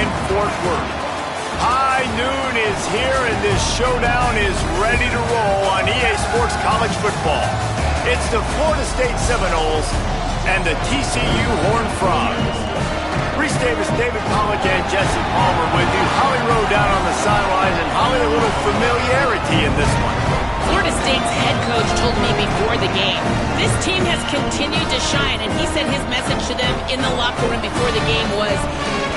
in Fort Worth. High noon is here, and this showdown is ready to roll on EA Sports College Football. It's the Florida State Seminoles and the TCU Horned Frogs. Reese Davis, David Pollack, and Jesse Palmer with you. Holly Rowe down on the sidelines, and Holly, a little familiarity in this one. Florida State's head coach told me before the game, this team has continued to shine, and he said his message to them in the locker room before the game was,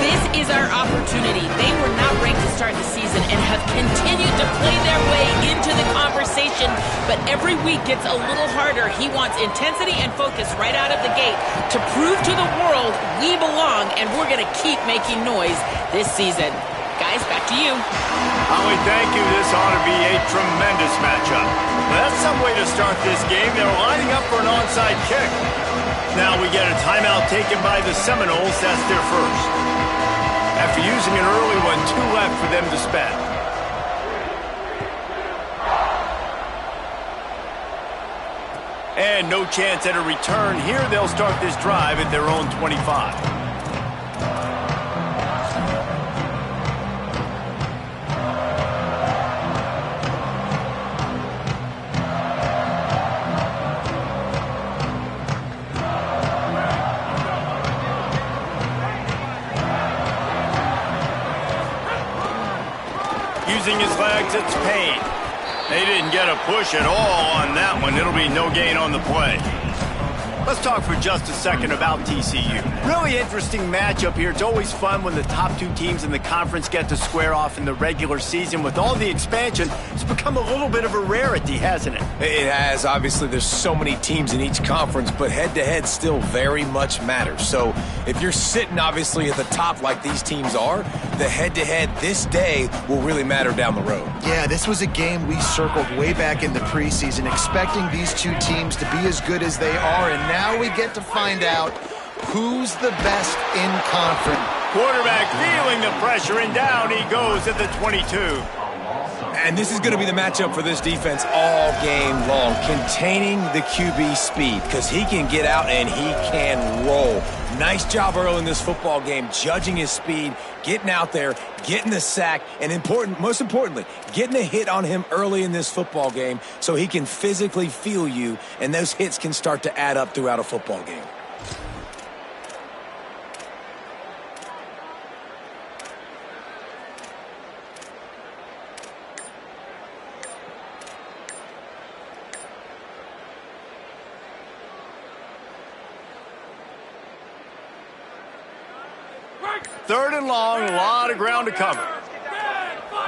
this is our opportunity. They were not ranked to start the season and have continued to play their way into the conversation, but every week gets a little harder. He wants intensity and focus right out of the gate to prove to the world we belong, and we're going to keep making noise this season. Guys, back to you. Holly, thank you. This ought to be a tremendous matchup. That's some way to start this game. They're lining up for an onside kick. Now we get a timeout taken by the Seminoles. That's their first. After using an early one, 2 left for them to spend. And no chance at a return here. They'll start this drive at their own 25. Using his legs, it's Payne. They didn't get a push at all on that one. It'll be no gain on the play. Let's talk for just a second about TCU. Really interesting matchup here. It's always fun when the top 2 teams in the conference get to square off in the regular season. With all the expansion, it's become a little bit of a rarity, hasn't it? It has. Obviously, there's so many teams in each conference, but head-to-head still very much matters. So if you're sitting, obviously, at the top like these teams are, the head-to-head this day will really matter down the road. Yeah, this was a game we circled way back in the preseason, expecting these 2 teams to be as good as they are, and now we get to find out who's the best in conference. Quarterback feeling the pressure, and down he goes at the 22. And this is going to be the matchup for this defense all game long, containing the QB speed, because he can get out and he can roll. Nice job early in this football game, judging his speed, getting out there, getting the sack, and most importantly, getting a hit on him early in this football game so he can physically feel you, and those hits can start to add up throughout a football game. Third and long, a lot of ground to cover.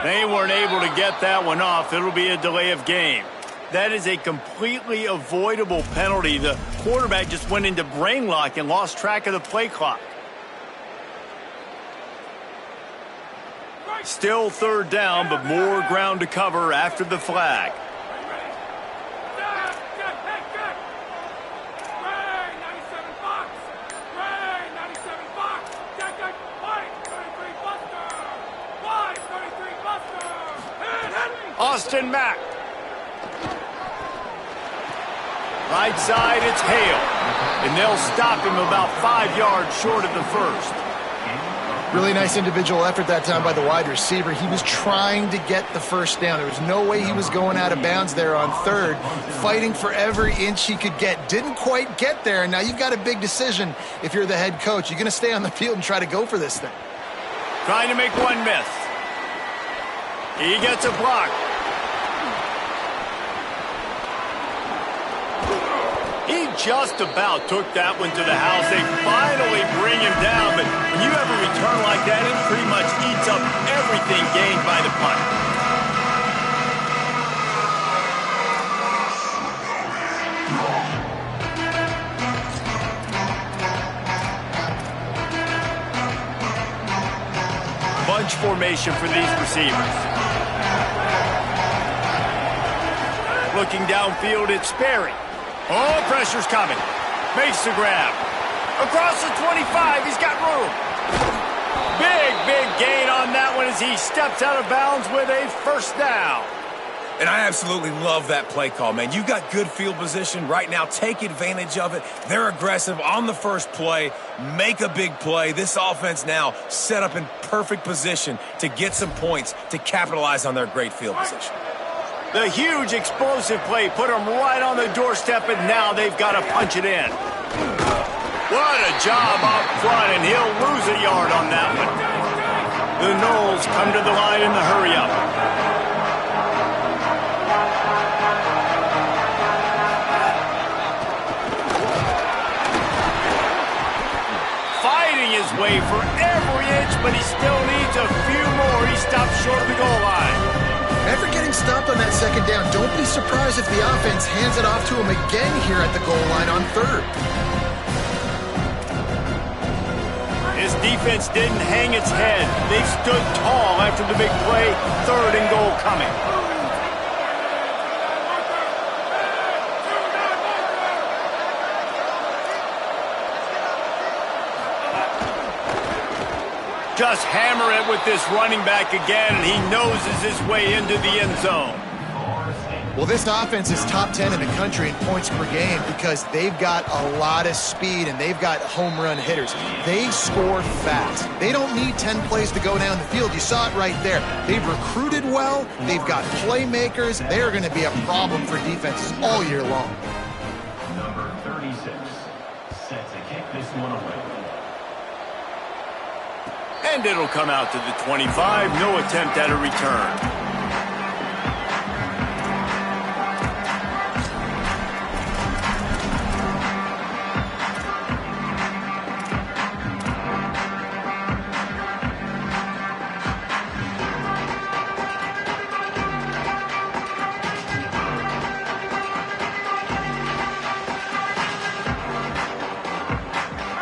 They weren't able to get that one off. It'll be a delay of game. That is a completely avoidable penalty. The quarterback just went into brain lock and lost track of the play clock. Still third down, but more ground to cover after the flag. Austin Mack. Right side, it's Hale. And they'll stop him about 5 yards short of the first. Really nice individual effort that time by the wide receiver. He was trying to get the first down. There was no way he was going out of bounds there on third, fighting for every inch he could get. Didn't quite get there, and now you've got a big decision if you're the head coach. You're going to stay on the field and try to go for this thing. Trying to make one miss. He gets a block. He just about took that one to the house. They finally bring him down, but when you have a return like that, it pretty much eats up everything gained by the punt. Bunch formation for these receivers. Looking downfield, it's Sperry. Oh, pressure's coming. Makes the grab. Across the 25, he's got room. Big gain on that one as he steps out of bounds with a first down. And I absolutely love that play call, man. You've got good field position right now. Take advantage of it. They're aggressive on the first play. Make a big play. This offense now set up in perfect position to get some points to capitalize on their great field position. The huge explosive play put them right on the doorstep, and now they've got to punch it in. What a job up front, and he'll lose a yard on that one. The Noles come to the line in the hurry-up. Fighting his way for every inch, but he still needs a few more. He stops short of the goal line. After getting stopped on that second down, don't be surprised if the offense hands it off to him again here at the goal line on third. His defense didn't hang its head. They stood tall after the big play. 3rd and goal coming. Just hammer it with this running back again, and he noses his way into the end zone. Well, this offense is top 10 in the country in points per game because they've got a lot of speed and they've got home run hitters. They score fast. They don't need 10 plays to go down the field. You saw it right there. They've recruited well. They've got playmakers. They're going to be a problem for defenses all year long. Number 36 set to kick this one away. And it'll come out to the 25. No attempt at a return.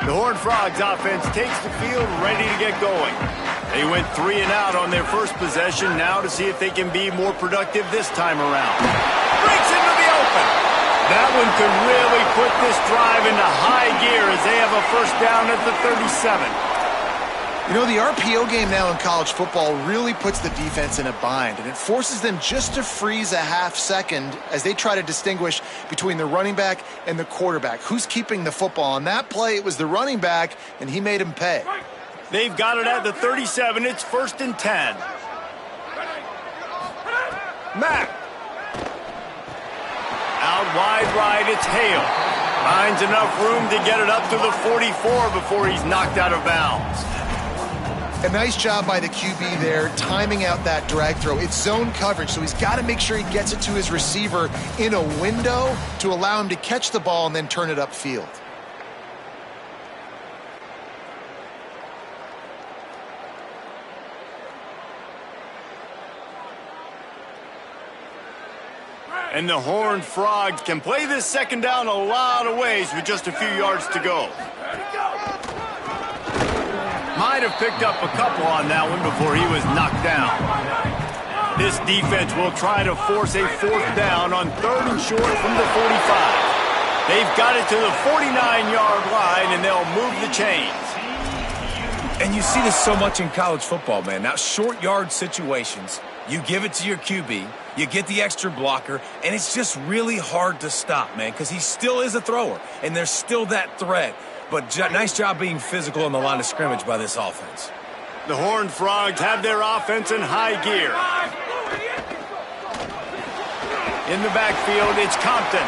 The Horned Frogs offense takes the field, ready to get going. They went 3 and out on their first possession, now to see if they can be more productive this time around. Breaks into the open. That one could really put this drive into high gear as they have a first down at the 37. You know, the RPO game now in college football really puts the defense in a bind, and it forces them just to freeze a half second as they try to distinguish between the running back and the quarterback. Who's keeping the football? On that play, it was the running back, and he made him pay. They've got it at the 37. It's 1st and 10. Mack. Out wide right, it's Hale. Finds enough room to get it up to the 44 before he's knocked out of bounds. A nice job by the QB there, timing out that drag throw. It's zone coverage, so he's got to make sure he gets it to his receiver in a window to allow him to catch the ball and then turn it upfield. And the Horned Frogs can play this second down a lot of ways with just a few yards to go. Might have picked up a couple on that one before he was knocked down. This defense will try to force a 4th down on 3rd and short from the 45. They've got it to the 49-yard line, and they'll move the chains. And you see this so much in college football, man. Now, short yard situations, you give it to your QB, you get the extra blocker, and it's just really hard to stop, man, because he still is a thrower, and there's still that threat. But nice job being physical on the line of scrimmage by this offense. The Horned Frogs have their offense in high gear. In the backfield, it's Compton.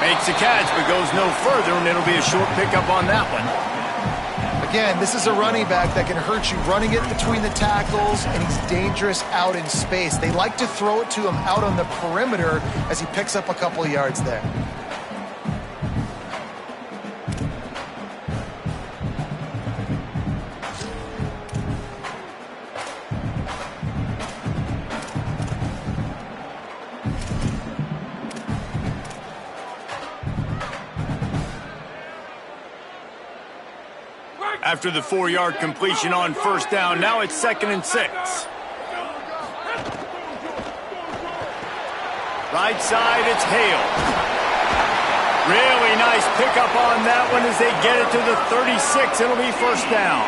Makes a catch, but goes no further, and it'll be a short pickup on that one. Again, this is a running back that can hurt you running it between the tackles, and he's dangerous out in space. They like to throw it to him out on the perimeter as he picks up a couple of yards there. After the 4-yard completion on 1st down, now it's 2nd and 6. Right side, it's Hale. Really nice pickup on that one as they get it to the 36. It'll be 1st down.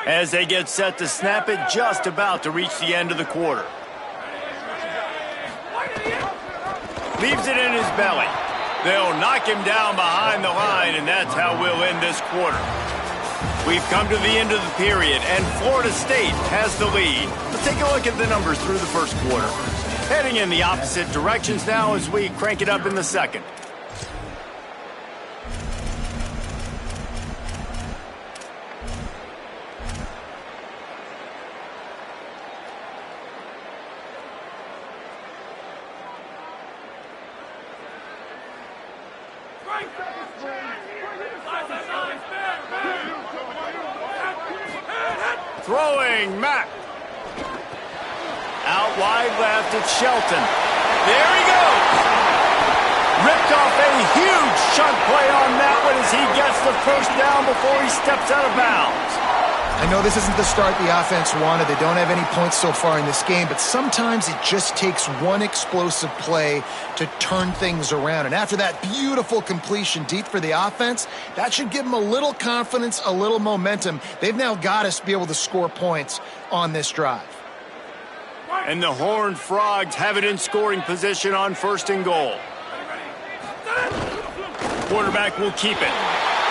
as they get set to snap it just about to reach the end of the quarter. Leaves it in his belly. They'll knock him down behind the line, and that's how we'll end this quarter. We've come to the end of the period, and Florida State has the lead. Let's take a look at the numbers through the first quarter. Heading in the opposite directions now as we crank it up in the second. Throwing Mack. Out wide left, it's Shelton. There he goes. Ripped off a huge chunk play on that one as he gets the first down before he steps out of bounds. I know this isn't the start the offense wanted. They don't have any points so far in this game, but sometimes it just takes one explosive play to turn things around. And after that beautiful completion deep for the offense, that should give them a little confidence, a little momentum. They've now got to be able to score points on this drive. And the Horned Frogs have it in scoring position on 1st and goal. Quarterback will keep it.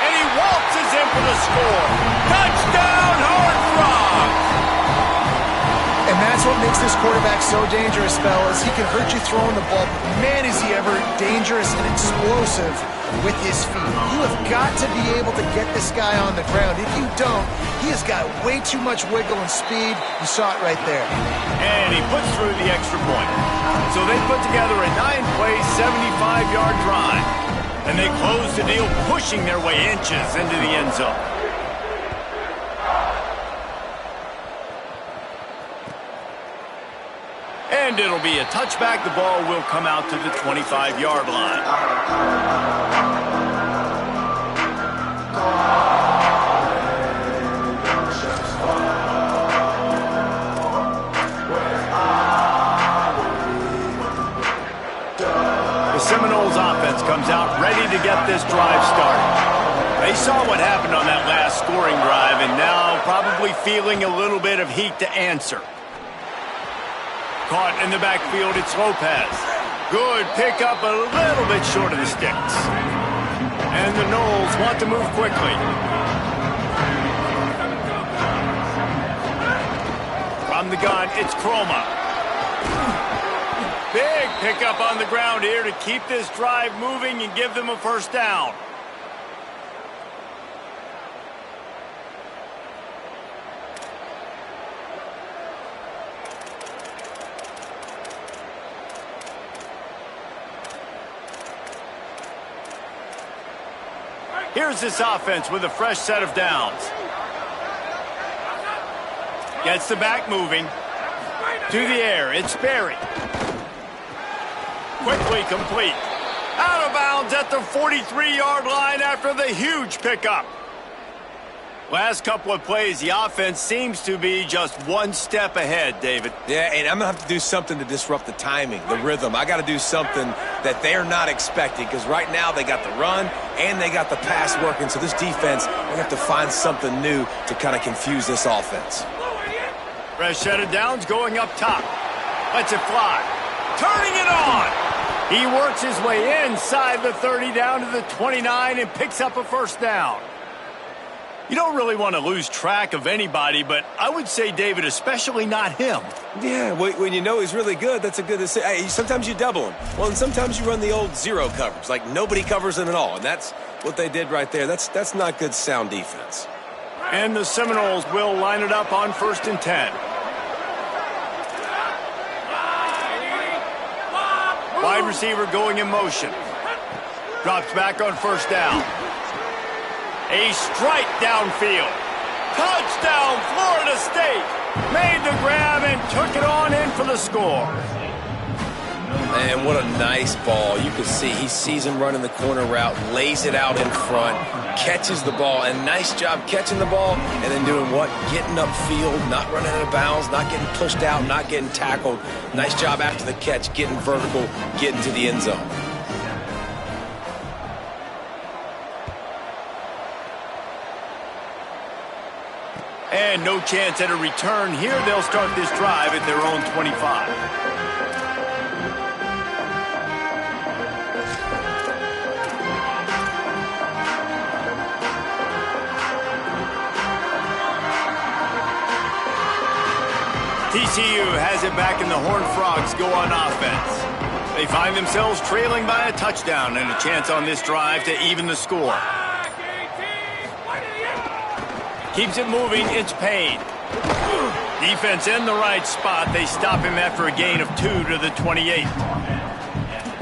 And he waltzes in for the score. Touchdown, Horned Frogs! And that's what makes this quarterback so dangerous, fellas. He can hurt you throwing the ball. Man, is he ever dangerous and explosive with his feet. You have got to be able to get this guy on the ground. If you don't, he has got way too much wiggle and speed. You saw it right there. And he puts through the extra point. So they put together a 9-play, 75-yard drive. And they close the deal, pushing their way inches into the end zone. And it'll be a touchback. The ball will come out to the 25-yard line. Seminoles offense comes out ready to get this drive started. They saw what happened on that last scoring drive and now probably feeling a little bit of heat to answer. Caught in the backfield, it's Lopez. Good pickup, a little bit short of the sticks. And the Noles want to move quickly. From the gun, it's Chroma. Big pickup on the ground here to keep this drive moving and give them a first down. Here's this offense with a fresh set of downs. Gets the back moving. To the air, it's Berry. Quickly complete. Out of bounds at the 43-yard line after the huge pickup. Last couple of plays, the offense seems to be just one step ahead, David. Yeah, and I'm going to have to do something to disrupt the timing, the rhythm. I got to do something that they're not expecting because right now they got the run and they got the pass working. So this defense, we have to find something new to kind of confuse this offense. Fresh set of downs going up top. Lets it fly. Turning it on. He works his way inside the 30 down to the 29 and picks up a first down. You don't really want to lose track of anybody, but I would say, David, especially not him. Yeah, when you know he's really good, that's a good decision. Hey, sometimes you double him. Well, and sometimes you run the old zero coverage, like nobody covers him at all, and that's what they did right there. That's not good sound defense. And the Seminoles will line it up on 1st and 10. Wide receiver going in motion. Drops back on 1st down. A strike downfield. Touchdown, Florida State. Made the grab and took it on in for the score. Man, what a nice ball. You can see he sees him running the corner route, lays it out in front, catches the ball, and nice job catching the ball and then doing what? Getting upfield, not running out of bounds, not getting pushed out, not getting tackled. Nice job after the catch, getting vertical, getting to the end zone. And no chance at a return here. They'll start this drive at their own 25. TCU has it back, and the Horned Frogs go on offense. They find themselves trailing by a touchdown and a chance on this drive to even the score. Keeps it moving, it's Payne. Defense in the right spot. They stop him after a gain of 2 to the 28.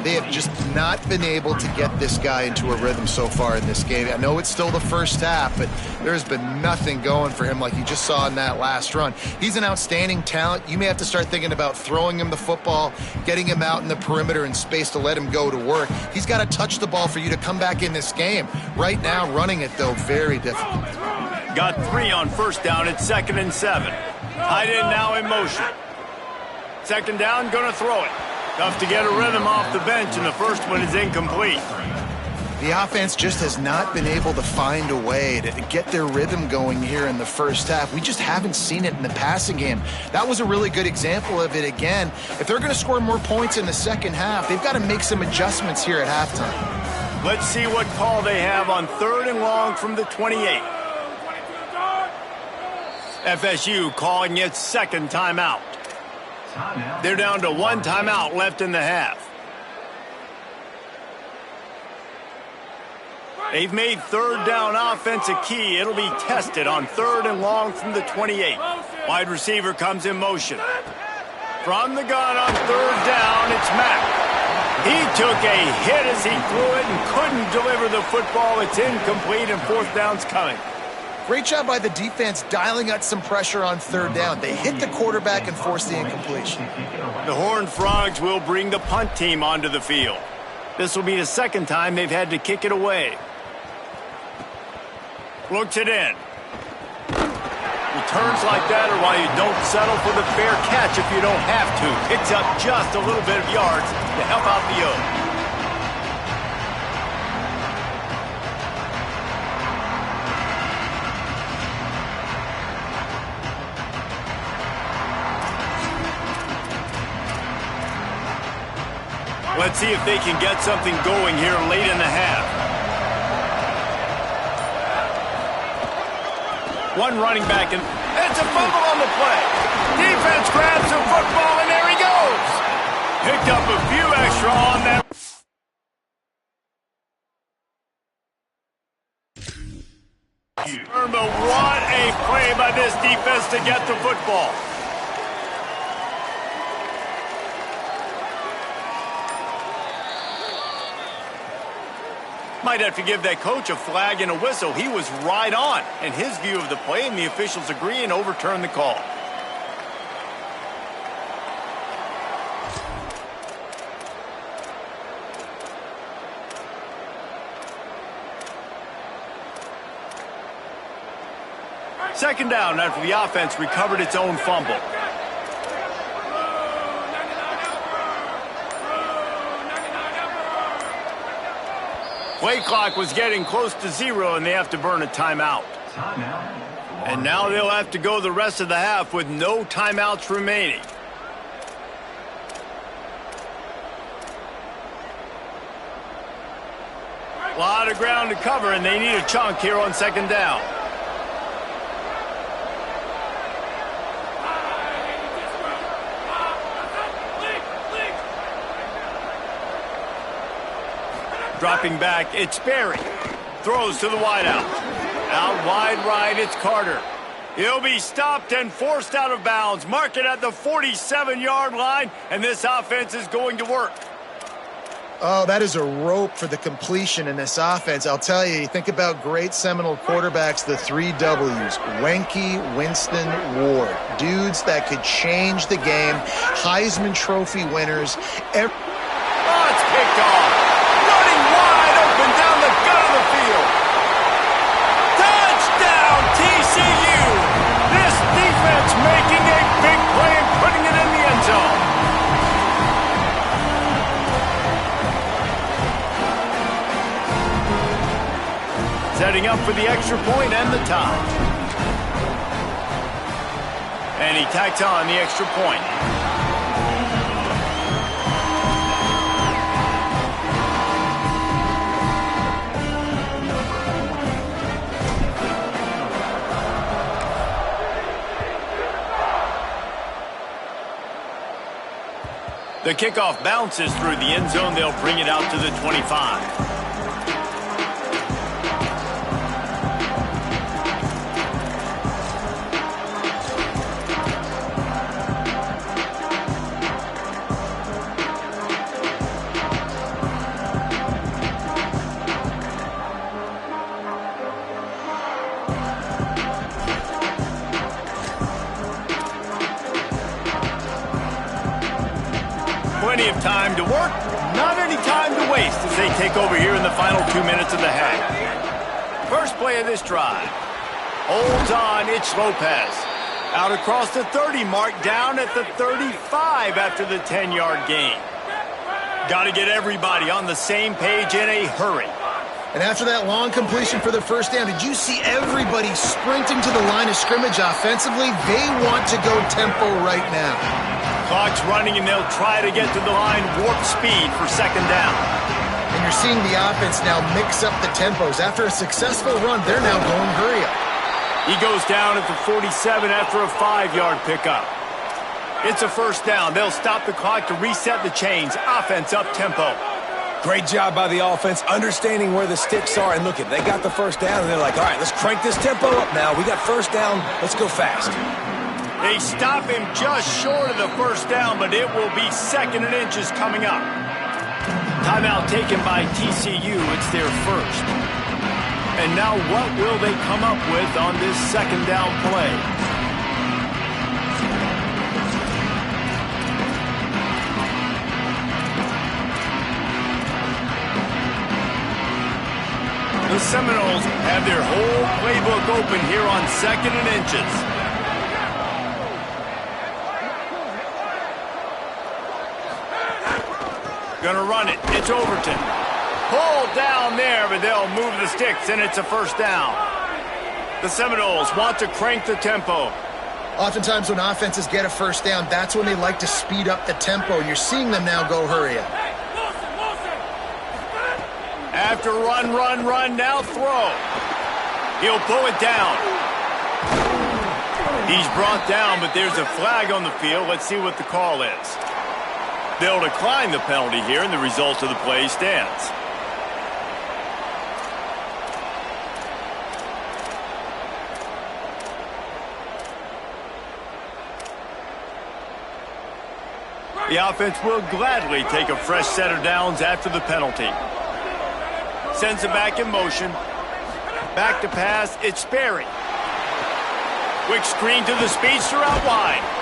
They have just not been able to get this guy into a rhythm so far in this game. I know it's still the first half, but there's been nothing going for him like you just saw in that last run. He's an outstanding talent. You may have to start thinking about throwing him the football, getting him out in the perimeter in space to let him go to work. He's got to touch the ball for you to come back in this game. Right now, running it, though, very difficult. Got 3 on first down. It's 2nd and 7. Tight end now in motion. 2nd down, going to throw it. Tough to get a rhythm off the bench, and the first one is incomplete. The offense just has not been able to find a way to get their rhythm going here in the first half. We just haven't seen it in the passing game. That was a really good example of it again. If they're going to score more points in the second half, they've got to make some adjustments here at halftime. Let's see what call they have on 3rd and long from the 28. FSU calling its 2nd timeout. They're down to 1 timeout left in the half. They've made 3rd down offense a key. It'll be tested on 3rd and long from the 28. Wide receiver comes in motion. From the gun on 3rd down, it's Mack. He took a hit as he threw it and couldn't deliver the football. It's incomplete, and 4th down's coming. Great job by the defense dialing out some pressure on 3rd down. They hit the quarterback and forced the incompletion. The Horned Frogs will bring the punt team onto the field. This will be the 2nd time they've had to kick it away. Looks it in. Returns like that are why you don't settle for the fair catch if you don't have to. Picks up just a little bit of yards to help out the O. Let's see if they can get something going here late in the half. One running back, and it's a fumble on the play. Defense grabs the football, and there he goes. Picked up a few extra on that. But what a play by this defense to get the football. Might have to give that coach a flag and a whistle. He was right on in his view of the play, and the officials agree and overturn the call. Second down after the offense recovered its own fumble. Play clock was getting close to 0, and they have to burn a timeout. And now they'll have to go the rest of the half with no timeouts remaining. A lot of ground to cover, and they need a chunk here on 2nd down. Dropping back, it's Berry. Throws to the wideout. Out wide right, it's Carter. He'll be stopped and forced out of bounds. Mark it at the 47-yard line, and this offense is going to work. Oh, that is a rope for the completion in this offense. I'll tell you, you think about great Seminole quarterbacks, the 3 W's. Wenke, Winston, Ward. Dudes that could change the game. Heisman Trophy winners. Oh, it's picked off. Running wide open down the gut of the field. Touchdown, TCU. This defense making a big play and putting it in the end zone. Setting up for the extra point and the tie. And he tacks on the extra point. The kickoff bounces through the end zone. They'll bring it out to the 25. Plenty of time to work, not any time to waste as they take over here in the final 2 minutes of the half. First play of this drive. Holds on, it's Lopez. Out across the 30 mark, down at the 35 after the 10-yard gain. Got to get everybody on the same page in a hurry. And after that long completion for the first down, did you see everybody sprinting to the line of scrimmage offensively? They want to go tempo right now. Clock's running, and they'll try to get to the line warp speed for second down. And you're seeing the offense now mix up the tempos. After a successful run, they're now going hurry up. He goes down at the 47 after a 5-yard pickup. It's a first down. They'll stop the clock to reset the chains. Offense up tempo. Great job by the offense, understanding where the sticks are. And look, they got the first down, and they're like, all right, let's crank this tempo up now. We got first down. Let's go fast. They stop him just short of the first down, but it will be second and inches coming up. Timeout taken by TCU. It's their first. And now what will they come up with on this second down play? The Seminoles have their whole playbook open here on second and inches. Gonna run it. It's Overton. Pulled down there, but they'll move the sticks, and it's a first down. The Seminoles want to crank the tempo. Oftentimes when offenses get a first down, that's when they like to speed up the tempo. You're seeing them now go hurry up. After run, now throw. He'll pull it down. He's brought down, but there's a flag on the field. Let's see what the call is. They'll decline the penalty here, and the result of the play stands. The offense will gladly take a fresh set of downs after the penalty. Sends it back in motion. Back to pass, it's Sperry. Quick screen to the speedster out wide.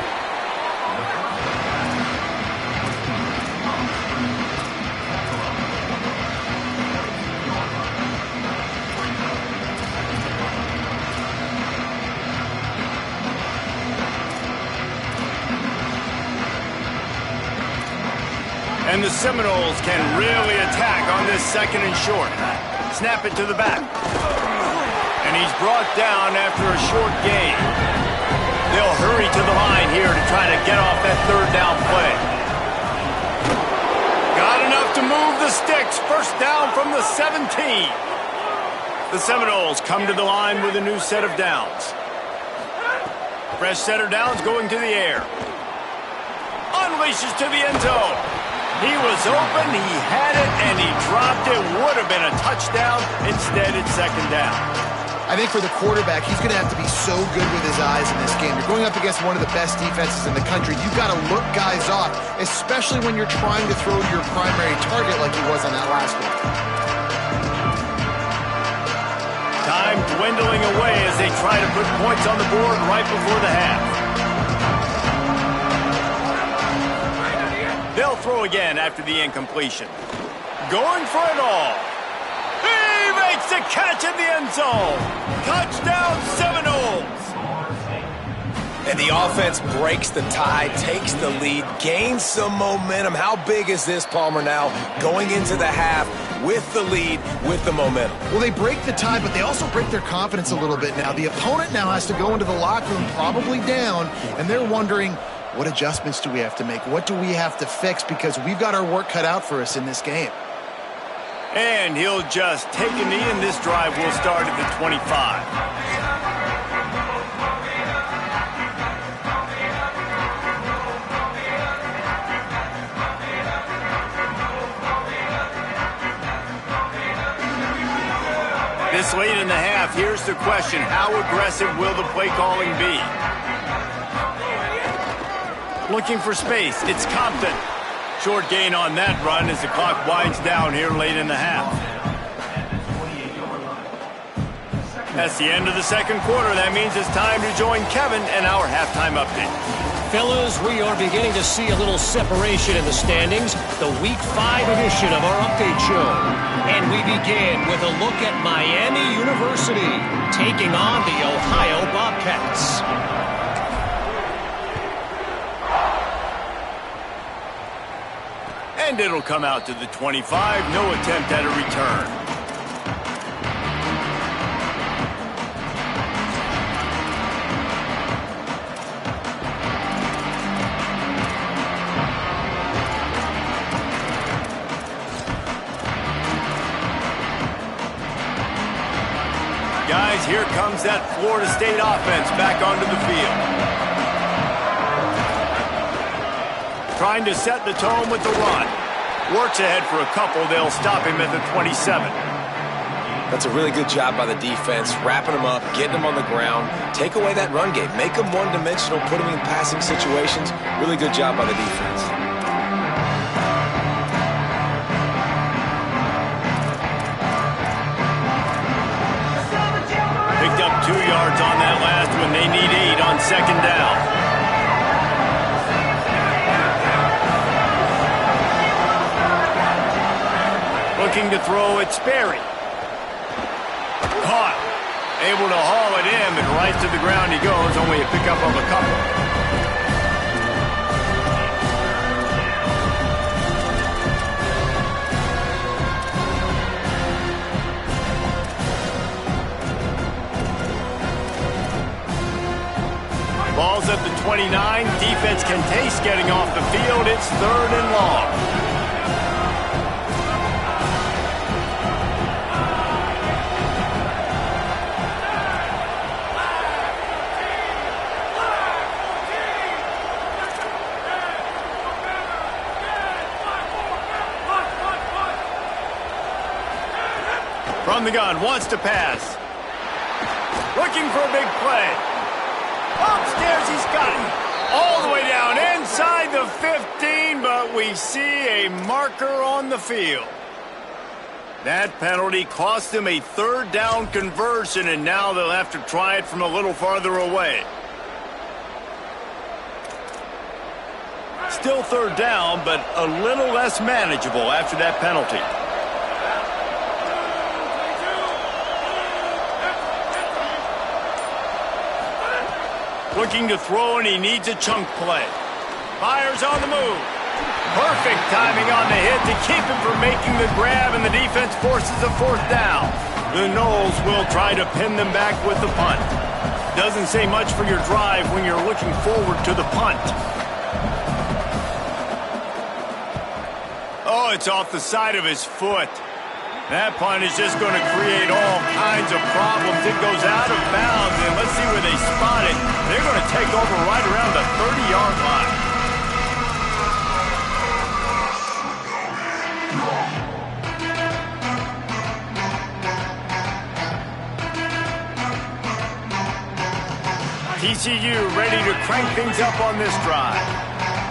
And the Seminoles can really attack on this second and short. Snap it to the back. And he's brought down after a short gain. They'll hurry to the line here to try to get off that third down play. Got enough to move the sticks. First down from the 17. The Seminoles come to the line with a new set of downs. Fresh set of downs going to the air. Unleashes to the end zone. He was open, he had it, and he dropped it. Would have been a touchdown. Instead, it's second down. I think for the quarterback, he's going to have to be so good with his eyes in this game. You're going up against one of the best defenses in the country. You've got to look guys off, especially when you're trying to throw to your primary target like he was on that last one. Time dwindling away as they try to put points on the board right before the half. They'll throw again after the incompletion. Going for it all. He makes the catch in the end zone. Touchdown, Seminoles. And the offense breaks the tie, takes the lead, gains some momentum. How big is this, Palmer, now going into the half? with the lead, with the momentum. Well, they break the tie, but they also break their confidence a little bit now. The opponent now has to go into the locker room probably down, and they're wondering, what adjustments do we have to make? What do we have to fix? Because we've got our work cut out for us in this game. And he'll just take a knee, and this drive will start at the 25. This late in the half, here's the question. How aggressive will the play calling be? Looking for space. It's Compton. Short gain on that run as the clock winds down here late in the half. That's the end of the second quarter. That means it's time to join Kevin and our halftime update. Fellas, we are beginning to see a little separation in the standings. The Week 5 edition of our update show. And we begin with a look at Miami University taking on the Ohio Bobcats. And it'll come out to the 25. No attempt at a return. Guys, here comes that Florida State offense back onto the field. Trying to set the tone with the run. Works ahead for a couple. They'll stop him at the 27. That's a really good job by the defense, wrapping them up, getting them on the ground. Take away that run game. Make them one-dimensional, put them in passing situations. Really good job by the defense. Picked up 2 yards on that last one. They need 8 on second down. Looking to throw it, Sperry. Caught. Able to haul it in, but right to the ground he goes. Only a pickup of a couple. Ball's at the 29. Defense can taste getting off the field. It's 3rd and long. From the gun, wants to pass. Looking for a big play. Upstairs, he's got it. All the way down inside the 15, but we see a marker on the field. That penalty cost them a 3rd down conversion, and now they'll have to try it from a little farther away. Still 3rd down, but a little less manageable after that penalty. Looking to throw, and he needs a chunk play. Fires on the move. Perfect timing on the hit to keep him from making the grab, and the defense forces a 4th down. The Noles will try to pin them back with the punt. Doesn't say much for your drive when you're looking forward to the punt. Oh, it's off the side of his foot. That punt is just going to create all kinds of problems. It goes out of bounds, and let's see where they spot it. They're going to take over right around the 30-yard line. TCU ready to crank things up on this drive.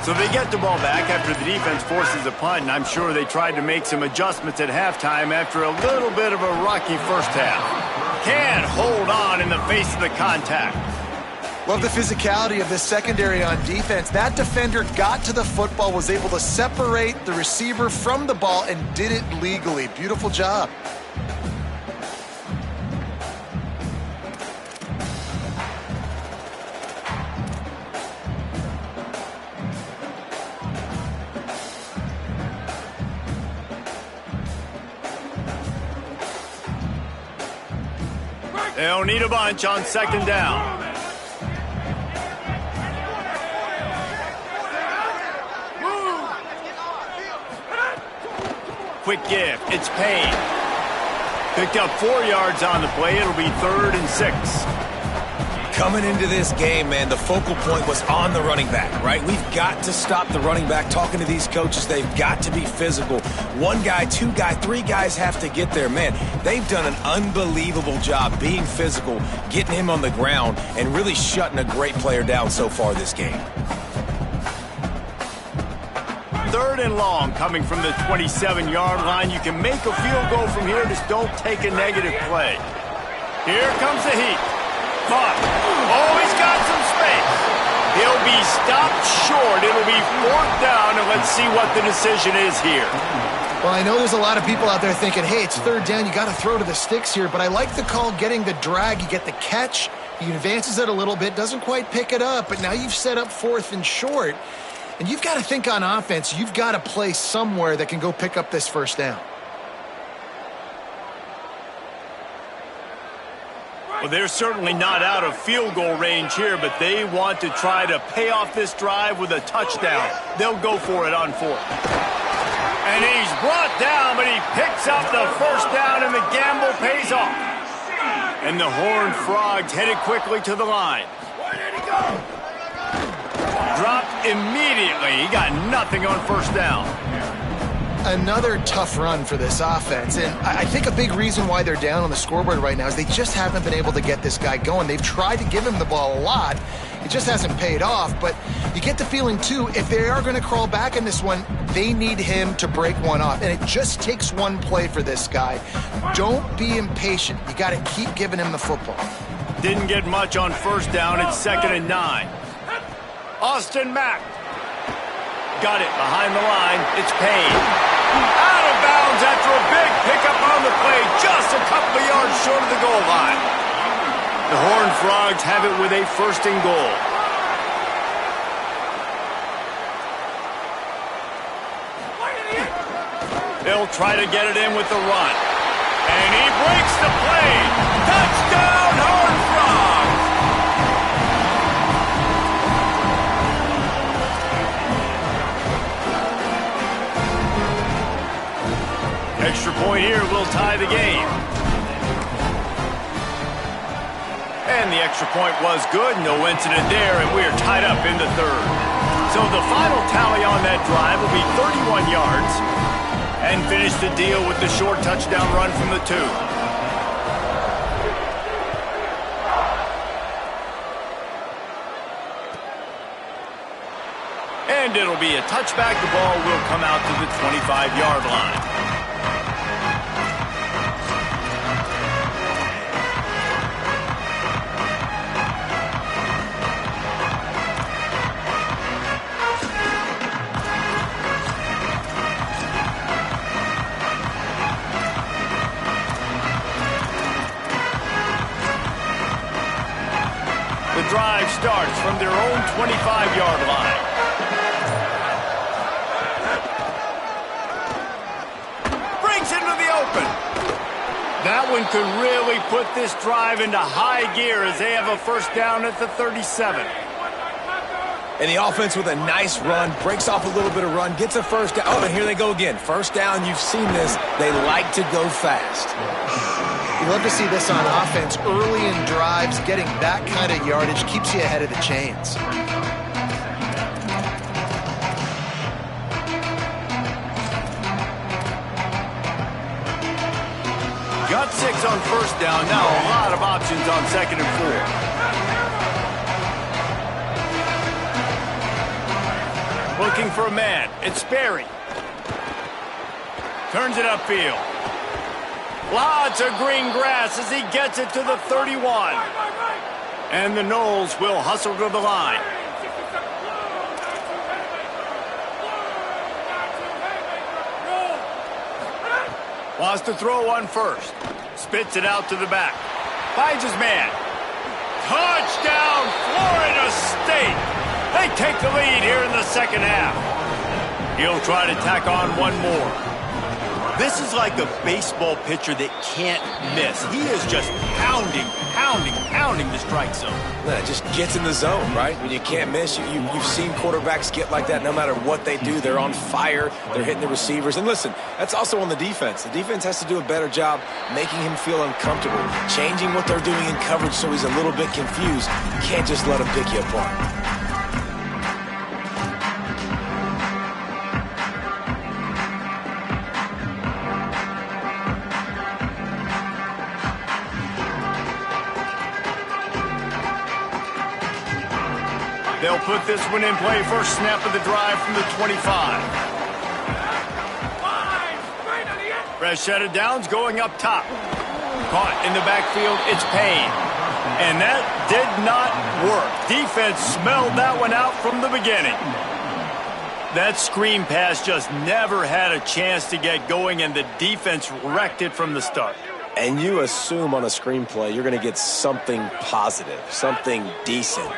So they get the ball back after the defense forces a punt, and I'm sure they tried to make some adjustments at halftime after a little bit of a rocky first half. Can't hold on in the face of the contact. Love the physicality of this secondary on defense. That defender got to the football, was able to separate the receiver from the ball, and did it legally. Beautiful job. They'll need a bunch on second down. Quick give. It's Payne. Picked up 4 yards on the play. It'll be 3rd and 6. Coming into this game, man, the focal point was on the running back, right? We've got to stop the running back. Talking to these coaches, they've got to be physical. 1 guy, 2 guy, 3 guys have to get there. Man, they've done an unbelievable job being physical, getting him on the ground, and really shutting a great player down so far this game. 3rd and long coming from the 27-yard line. You can make a field goal from here. Just don't take a negative play. Here comes the heat. Caught. Oh, he's got some space. He'll be stopped short. It'll be 4th down, and let's see what the decision is here. Well, I know there's a lot of people out there thinking, hey, it's 3rd down. You got to throw to the sticks here. But I like the call getting the drag. You get the catch. He advances it a little bit. Doesn't quite pick it up. But now you've set up 4th and short. And you've got to think on offense. You've got to play somewhere that can go pick up this 1st down. Well, they're certainly not out of field goal range here, but they want to try to pay off this drive with a touchdown. They'll go for it on 4th. And he's brought down, but he picks up the 1st down, and the gamble pays off. And the Horned Frogs headed quickly to the line. Dropped immediately. He got nothing on 1st down. Another tough run for this offense, and I think a big reason why they're down on the scoreboard right now is they just haven't been able to get this guy going. They've tried to give him the ball a lot. It just hasn't paid off, but you get the feeling, too, if they are going to crawl back in this one, they need him to break one off, and it just takes one play for this guy. Don't be impatient. You got to keep giving him the football. Didn't get much on 1st down. It's 2nd and 9. Austin Mack. Got it behind the line. It's Payne. Out of bounds after a big pickup on the play, just a couple of yards short of the goal line. The Horned Frogs have it with a 1st and goal. They'll try to get it in with the run. And he breaks the play. Touchdown, Horned Frogs! Extra point here will tie the game. And the extra point was good. No incident there, and we're tied up in the 3rd. So the final tally on that drive will be 31 yards and finish the deal with the short touchdown run from the 2. And it'll be a touchback. The ball will come out to the 25-yard line. The drive starts from their own 25-yard line. Brings into the open. That one could really put this drive into high gear as they have a 1st down at the 37. And the offense with a nice run, breaks off a little bit of run, gets a 1st down. Oh, and here they go again. 1st down, you've seen this. They like to go fast. You love to see this on offense. Early in drives, getting that kind of yardage keeps you ahead of the chains. Got 6 on 1st down. Now a lot of options on 2nd and 4. Looking for a man. It's Sperry. Turns it upfield. Lots of green grass as he gets it to the 31. And the Noles will hustle to the line. Wants to throw on 1st. Spits it out to the back. Finds his man. Touchdown, Florida State. They take the lead here in the 2nd half. He'll try to tack on one more. This is like a baseball pitcher that can't miss. He is just pounding the strike zone. Yeah, it just gets in the zone, right? When you can't miss, you've seen quarterbacks get like that no matter what they do. They're on fire. They're hitting the receivers. And listen, that's also on the defense. The defense has to do a better job making him feel uncomfortable, changing what they're doing in coverage so he's a little bit confused. You can't just let him pick you apart. They'll put this one in play. First snap of the drive from the 25. Fresh set of downs going up top. Caught in the backfield. It's Payne. And that did not work. Defense smelled that one out from the beginning. That screen pass just never had a chance to get going, and the defense wrecked it from the start. And you assume on a screenplay you're going to get something positive, something decent.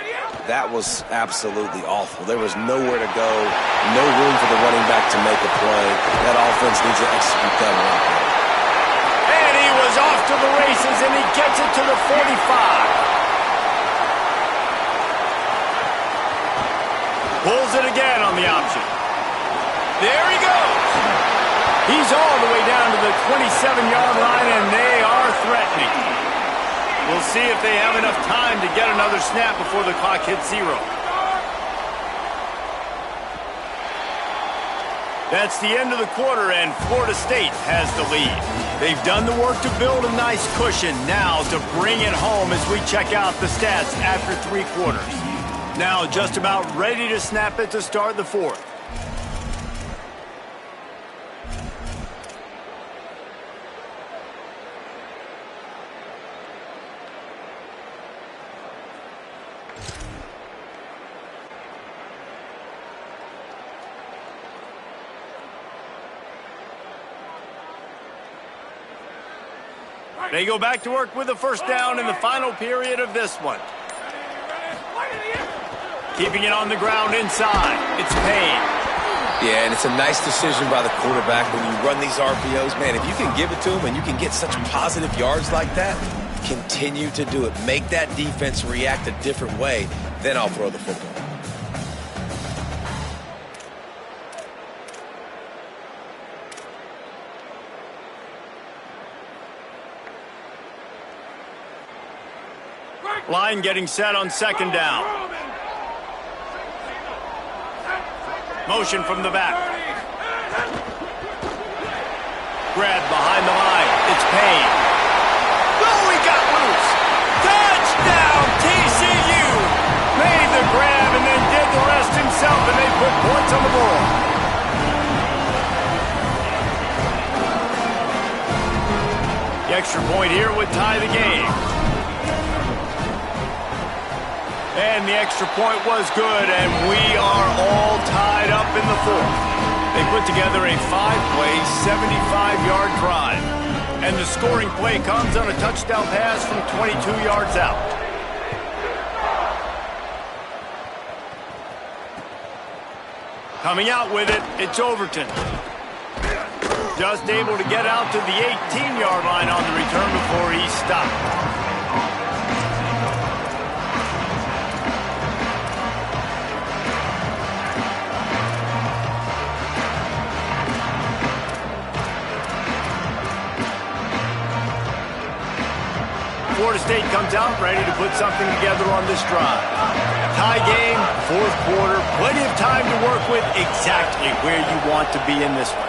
That was absolutely awful. There was nowhere to go, no room for the running back to make a play. That offense needs to execute that one. And he was off to the races, and he gets it to the 45. Pulls it again on the option. There he goes. He's all the way down to the 27-yard line, and they are threatening. We'll see if they have enough time to get another snap before the clock hits 0. That's the end of the quarter, and Florida State has the lead. They've done the work to build a nice cushion. Now to bring it home as we check out the stats after 3 quarters. Now just about ready to snap it to start the 4th. They go back to work with the first down in the final period of this one. Keeping it on the ground inside. It's Payne. Yeah, and it's a nice decision by the quarterback when you run these RPOs. Man, if you can give it to him and you can get such positive yards like that, continue to do it. Make that defense react a different way, then I'll throw the football. Line getting set on second down. Motion from the back. Grab behind the line. It's Payne. Oh, he got loose. Touchdown, TCU. Made the grab and then did the rest himself, and they put points on the board. The extra point here would tie the game. And the extra point was good, and we are all tied up in the 4th. They put together a 5-play, 75-yard drive. And the scoring play comes on a touchdown pass from 22 yards out. Coming out with it, it's Overton. Just able to get out to the 18-yard line on the return before he stopped. Florida State comes out ready to put something together on this drive. Tie game, 4th quarter, plenty of time to work with, exactly where you want to be in this one.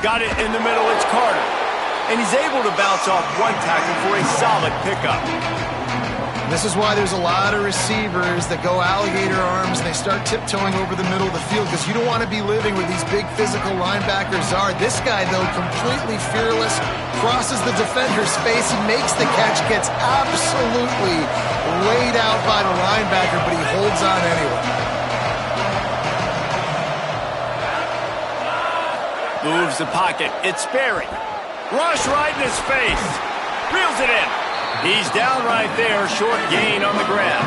Got it in the middle, it's Carter. And he's able to bounce off one tackle for a solid pickup. This is why there's a lot of receivers that go alligator arms and they start tiptoeing over the middle of the field, because you don't want to be living where these big physical linebackers are. This guy, though, completely fearless, crosses the defender's space. He makes the catch, gets absolutely laid out by the linebacker, but he holds on anyway. Moves the pocket. It's Sperry. Rush right in his face. Reels it in. He's down right there, short gain on the grab.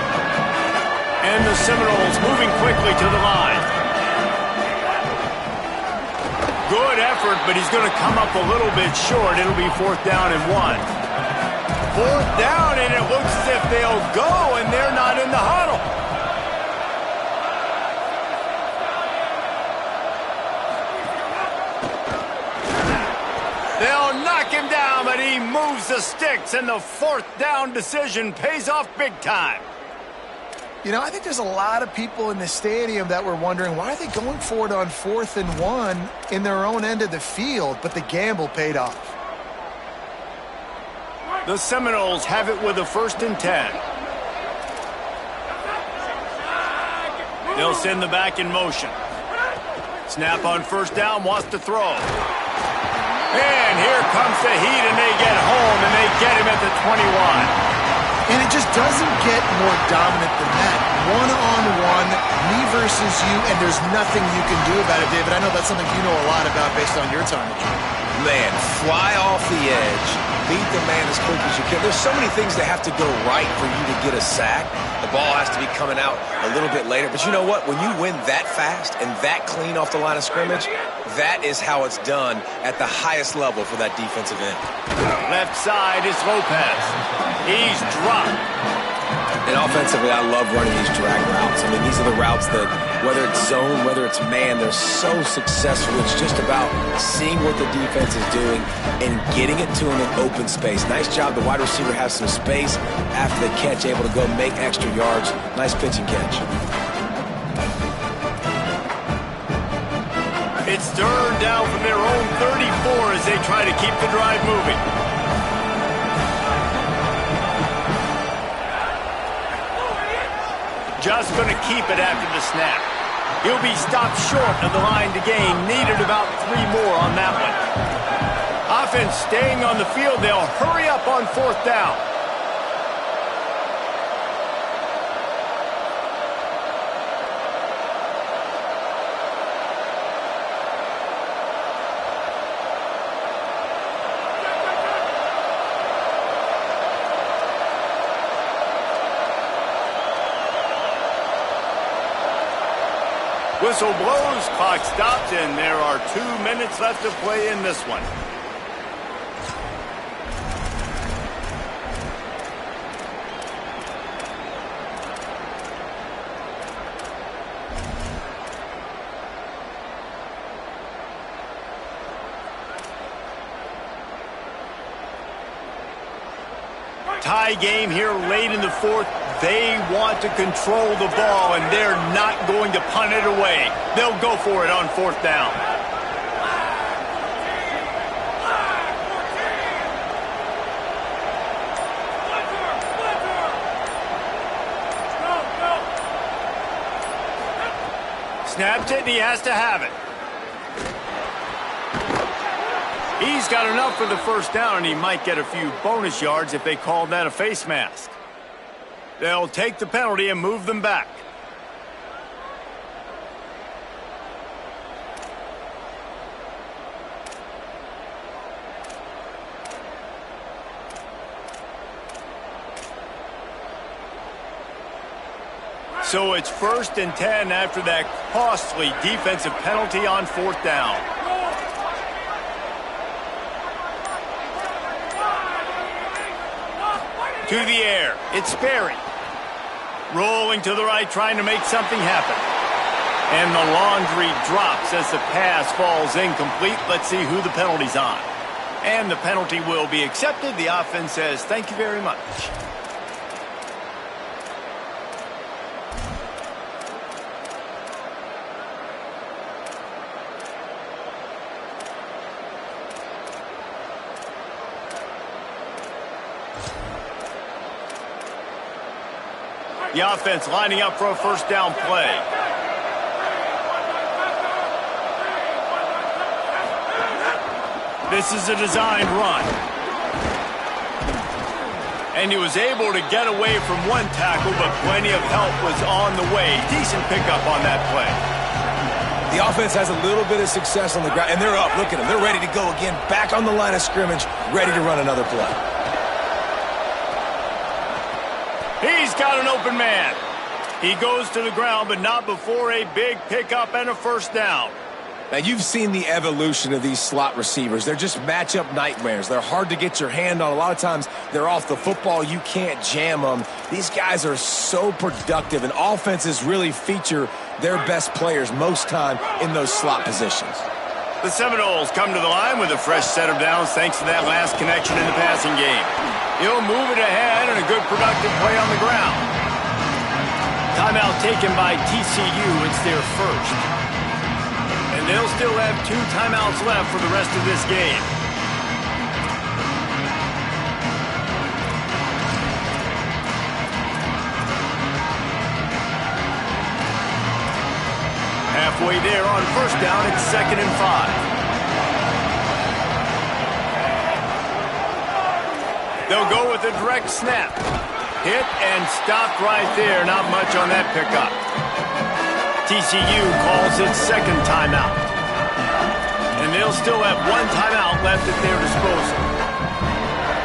And the Seminoles moving quickly to the line. Good effort, but he's going to come up a little bit short. It'll be 4th down and 1. 4th down, and it looks as if they'll go, and they're not in the huddle. They'll knock him down, but he moves the sticks, and the 4th down decision pays off big time. You know, I think there's a lot of people in the stadium that were wondering, why are they going for it on 4th and 1 in their own end of the field? But the gamble paid off. The Seminoles have it with a 1st and 10. They'll send the back in motion. Snap on 1st down, wants to throw. And here comes the heat, and they get home, and they get him at the 21. And it just doesn't get more dominant than that. One-on-one, me versus you, and there's nothing you can do about it, David. I know that's something you know a lot about based on your time at Georgia. Man, fly off the edge, beat the man as quick as you can. There's so many things that have to go right for you to get a sack. The ball has to be coming out a little bit later. But you know what? When you win that fast and that clean off the line of scrimmage, that is how it's done at the highest level for that defensive end. Left side is Lopez. He's dropped. And offensively, I love running these drag routes. I mean, these are the routes that, whether it's zone, whether it's man, they're so successful. It's just about seeing what the defense is doing and getting it to him in open space. Nice job. The wide receiver has some space after the catch, able to go make extra yards. Nice pitch and catch. It's 3rd down from their own 34 as they try to keep the drive moving. Just going to keep it after the snap. He'll be stopped short of the line to gain. Needed about 3 more on that one. Offense staying on the field. They'll hurry up on 4th down. Whistle blows, clock stops, and there are 2 minutes left to play in this one. Tie game here late in the 4th. They want to control the ball, and they're not going to punt it away. They'll go for it on 4th down. Snapped it, and he has to have it. He's got enough for the 1st down, and he might get a few bonus yards if they called that a face mask. They'll take the penalty and move them back. So it's 1st and 10 after that costly defensive penalty on 4th down. To the air, it's Sperry. Rolling to the right, trying to make something happen. And the laundry drops as the pass falls incomplete. Let's see who the penalty's on. And the penalty will be accepted. The offense says, thank you very much. The offense lining up for a 1st down play. This is a designed run. And he was able to get away from one tackle, but plenty of help was on the way. Decent pickup on that play. The offense has a little bit of success on the ground, and they're up. Look at them. They're ready to go again, back on the line of scrimmage, ready to run another play. He's got an open man. He goes to the ground, but not before a big pickup and a 1st down. Now, you've seen the evolution of these slot receivers. They're just matchup nightmares. They're hard to get your hand on. A lot of times, they're off the football. You can't jam them. These guys are so productive, and offenses really feature their best players most time in those slot positions. The Seminoles come to the line with a fresh set of downs thanks to that last connection in the passing game. He'll move it ahead and a good productive play on the ground. Timeout taken by TCU. It's their first. And they'll still have 2 timeouts left for the rest of this game. Halfway there on first down, it's 2nd and 5. They'll go with a direct snap. Hit and stopped right there. Not much on that pickup. TCU calls its 2nd timeout. And they'll still have 1 timeout left at their disposal.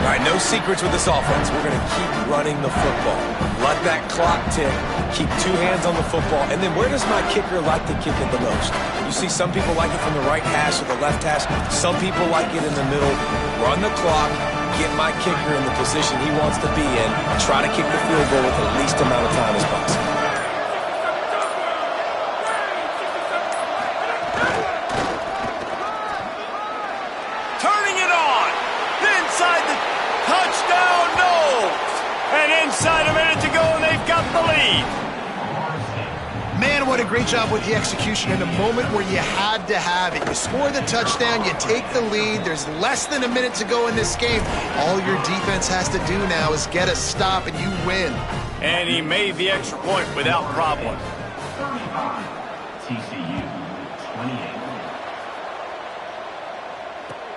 All right, no secrets with this offense. We're going to keep running the football. Let that clock tick. Keep 2 hands on the football. And then where does my kicker like to kick it the most? You see some people like it from the right hash or the left hash. Some people like it in the middle. Run the clock. Get my kicker in the position he wants to be in. Try to kick the field goal with the least amount of time as possible. Inside a minute to go, and they've got the lead. Man, what a great job with the execution in a moment where you had to have it. You score the touchdown, you take the lead. There's less than a minute to go in this game. All your defense has to do now is get a stop, and you win. And he made the extra point without problem. 35, TCU, 28.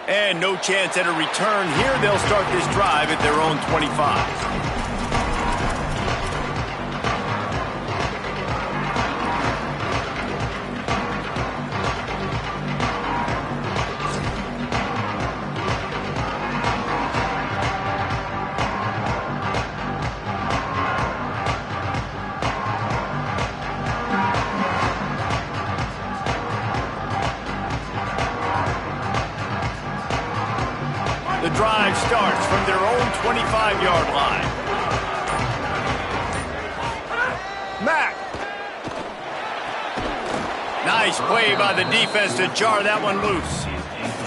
And no chance at a return here. They'll start this drive at their own 25. The drive starts from their own 25-yard line. Mack. Nice play by the defense to jar that one loose.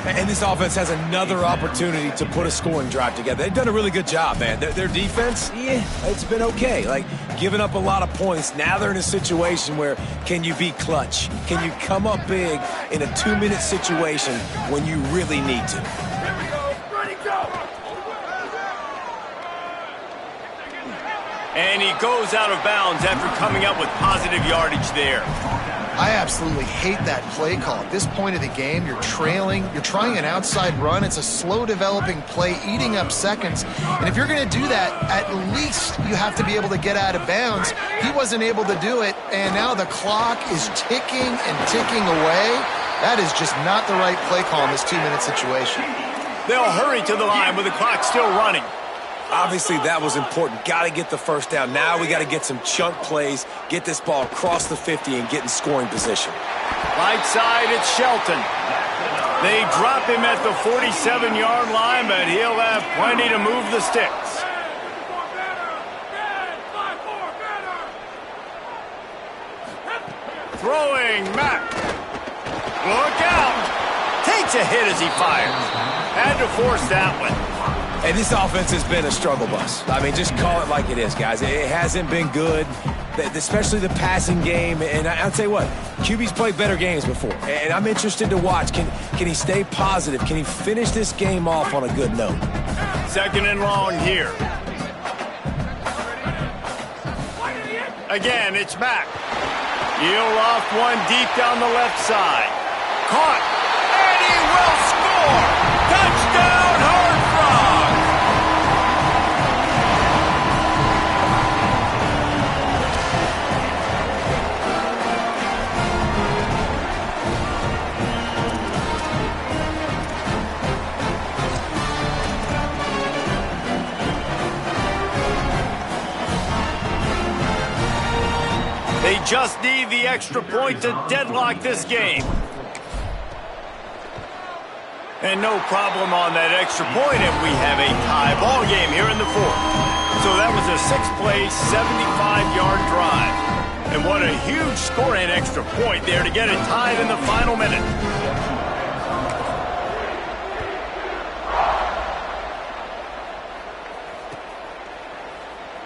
And this offense has another opportunity to put a scoring drive together. They've done a really good job, man. Their defense, yeah, it's been okay. Like, giving up a lot of points. Now they're in a situation where can you be clutch? Can you come up big in a 2-minute situation when you really need to? And he goes out of bounds after coming up with positive yardage there. I absolutely hate that play call. At this point of the game, you're trailing, you're trying an outside run. It's a slow developing play, eating up seconds. And if you're going to do that, at least you have to be able to get out of bounds. He wasn't able to do it, and now the clock is ticking and ticking away. That is just not the right play call in this 2-minute situation. They'll hurry to the line with the clock still running. Obviously, that was important. Got to get the first down. Now we got to get some chunk plays, get this ball across the 50 and get in scoring position. Right side, it's Shelton. They drop him at the 47-yard line, but he'll have plenty to move the sticks. Throwing, Mack. Look out. Takes a hit as he fires. Had to force that one. Hey, this offense has been a struggle bus. I mean, just call it like it is, guys. It hasn't been good, especially the passing game. And I'll tell you what, QB's played better games before. And I'm interested to watch. Can he stay positive? Can he finish this game off on a good note? 2nd and long here. Again, it's Mack. He'll off one deep down the left side. Caught. And he will score. Touchdown, Hard Frog. They just need the extra point to deadlock this game. And no problem on that extra point, and we have a tie ball game here in the fourth. So that was a 6-play, 75-yard drive. And what a huge score and extra point there to get it tied in the final minute.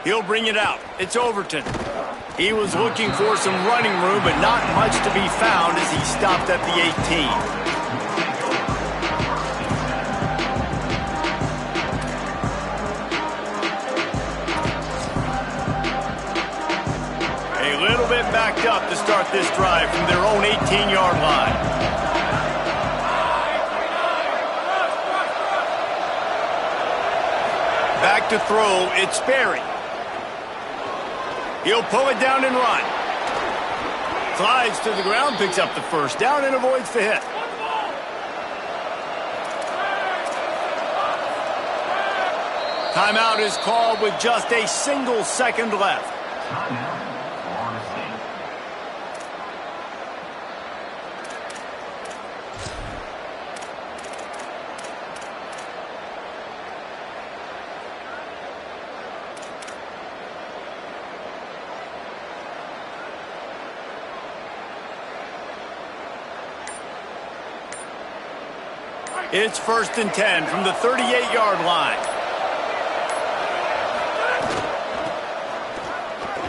He'll bring it out. It's Overton. He was looking for some running room, but not much to be found as he stopped at the 18. Backed up to start this drive from their own 18-yard line. Back to throw, it's Berry. He'll pull it down and run. Slides to the ground, picks up the first down, and avoids the hit. Timeout is called with just a single second left. It's 1st and 10 from the 38-yard line.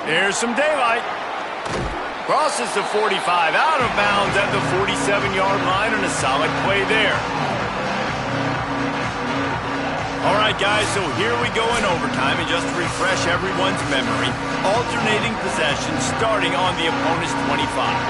There's some daylight. Crosses the 45, out of bounds at the 47-yard line, and a solid play there. All right, guys, so here we go in overtime, and just to refresh everyone's memory, alternating possession starting on the opponent's 25.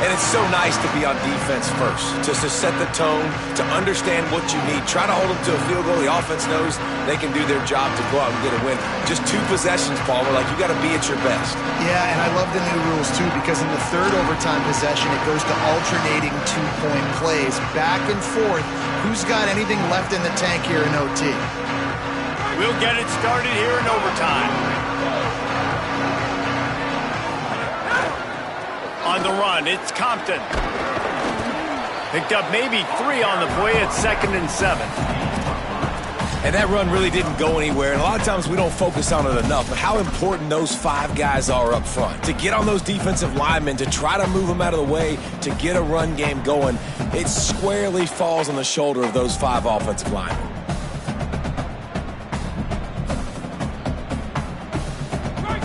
And it's so nice to be on defense first, just to set the tone, to understand what you need. Try to hold them to a field goal. The offense knows they can do their job to go out and get a win. Just 2 possessions, Paul. We're like, you got to be at your best. Yeah, and I love the new rules, too, because in the 3rd overtime possession, it goes to alternating 2-point plays. Back and forth. Who's got anything left in the tank here in OT? We'll get it started here in overtime. On the run, it's Compton. Picked up maybe 3 on the play at 2nd and 7. And that run really didn't go anywhere. And a lot of times we don't focus on it enough. But how important those 5 guys are up front. To get on those defensive linemen, to try to move them out of the way, to get a run game going, it squarely falls on the shoulder of those 5 offensive linemen.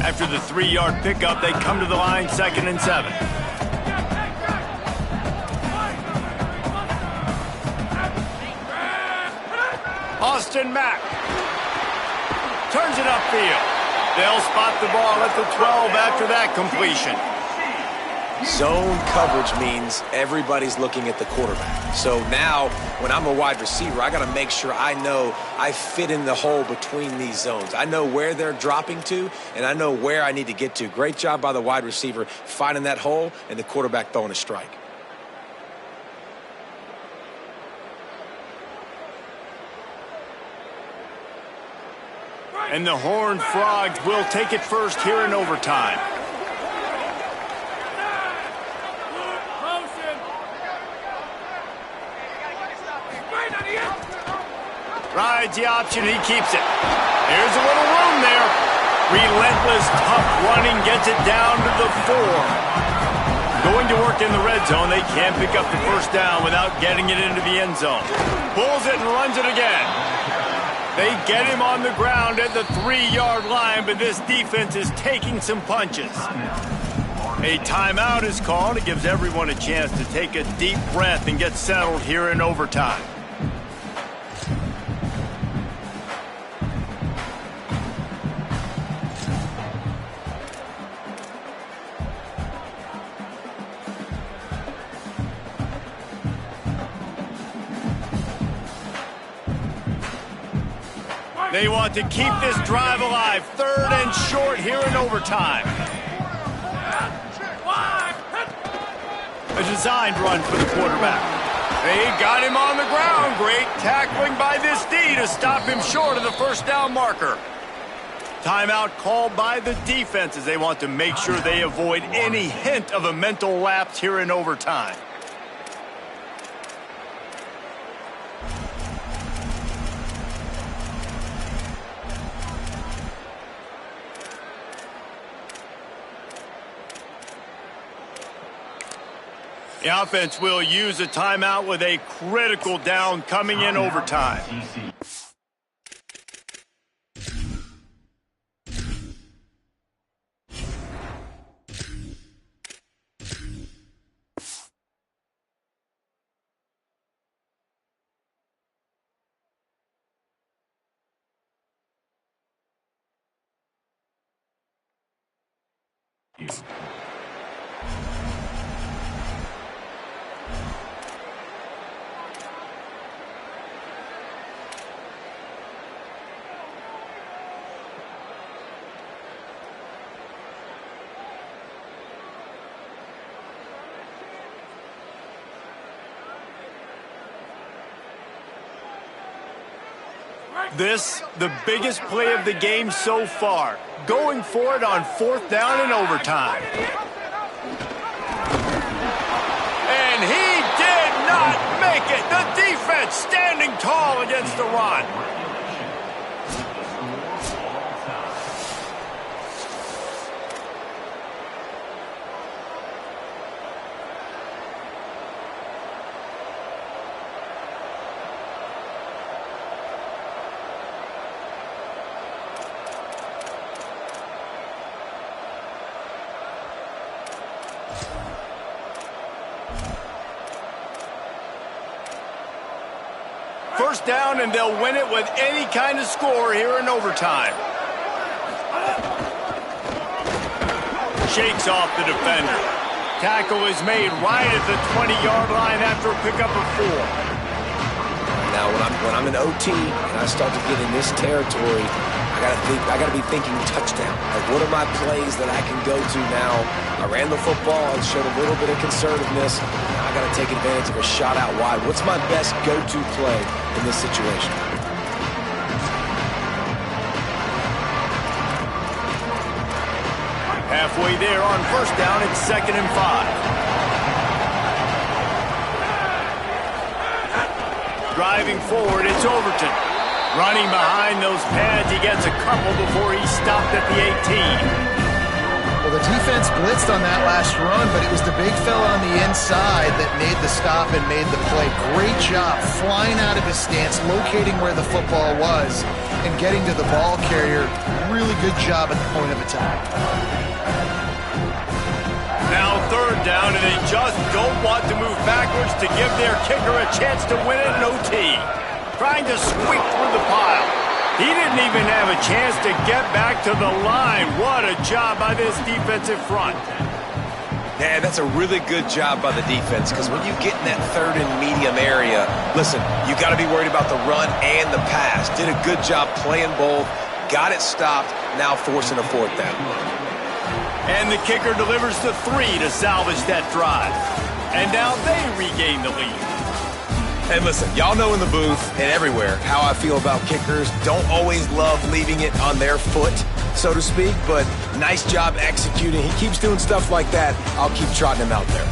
After the 3-yard pickup, they come to the line 2nd and 7. Austin Mack turns it upfield. They'll spot the ball at the 12 after that completion. Zone coverage means everybody's looking at the quarterback. So now, when I'm a wide receiver, I got to make sure I know I fit in the hole between these zones. I know where they're dropping to, and I know where I need to get to. Great job by the wide receiver finding that hole, and the quarterback throwing a strike. And the Horned Frogs will take it first here in overtime. Rides the option, he keeps it. There's a little room there. Relentless, tough running, gets it down to the 4. Going to work in the red zone, they can't pick up the first down without getting it into the end zone. Pulls it and runs it again. They get him on the ground at the 3-yard line, but this defense is taking some punches. A timeout is called. It gives everyone a chance to take a deep breath and get settled here in overtime. They want to keep this drive alive. 3rd and short here in overtime. A designed run for the quarterback. They got him on the ground. Great tackling by this D to stop him short of the first down marker. Timeout called by the defense as they want to make sure they avoid any hint of a mental lapse here in overtime. The offense will use a timeout with a critical down coming in overtime. This, the biggest play of the game so far. Going for it on 4th down in overtime. And he did not make it. The defense standing tall against the run. First down, and they'll win it with any kind of score here in overtime. Shakes off the defender. Tackle is made right at the 20-yard line after a pickup of 4. Now, when I'm in OT and I start to get in this territory, I gotta be thinking touchdown. Like, what are my plays that I can go to now? I ran the football and showed a little bit of conservativeness. Now I gotta take advantage of a shot out wide. What's my best go-to play in this situation? Halfway there on first down, it's 2nd and 5. Driving forward, it's Overton. Running behind those pads, he gets a couple before he stopped at the 18. Well, the defense blitzed on that last run, but it was the big fella on the inside that made the stop and made the play. Great job flying out of his stance, locating where the football was, and getting to the ball carrier. Really good job at the point of attack. Now 3rd down, and they just don't want to move backwards to give their kicker a chance to win it in OT. Trying to squeak through the pile. He didn't even have a chance to get back to the line. What a job by this defensive front. Yeah, that's a really good job by the defense, because when you get in that 3rd and medium area, listen, you got to be worried about the run and the pass. Did a good job playing both, got it stopped, now forcing a 4th down. And the kicker delivers the 3 to salvage that drive. And now they regain the lead. And listen, y'all know in the booth and everywhere how I feel about kickers. Don't always love leaving it on their foot, so to speak, but nice job executing. He keeps doing stuff like that. I'll keep trotting him out there.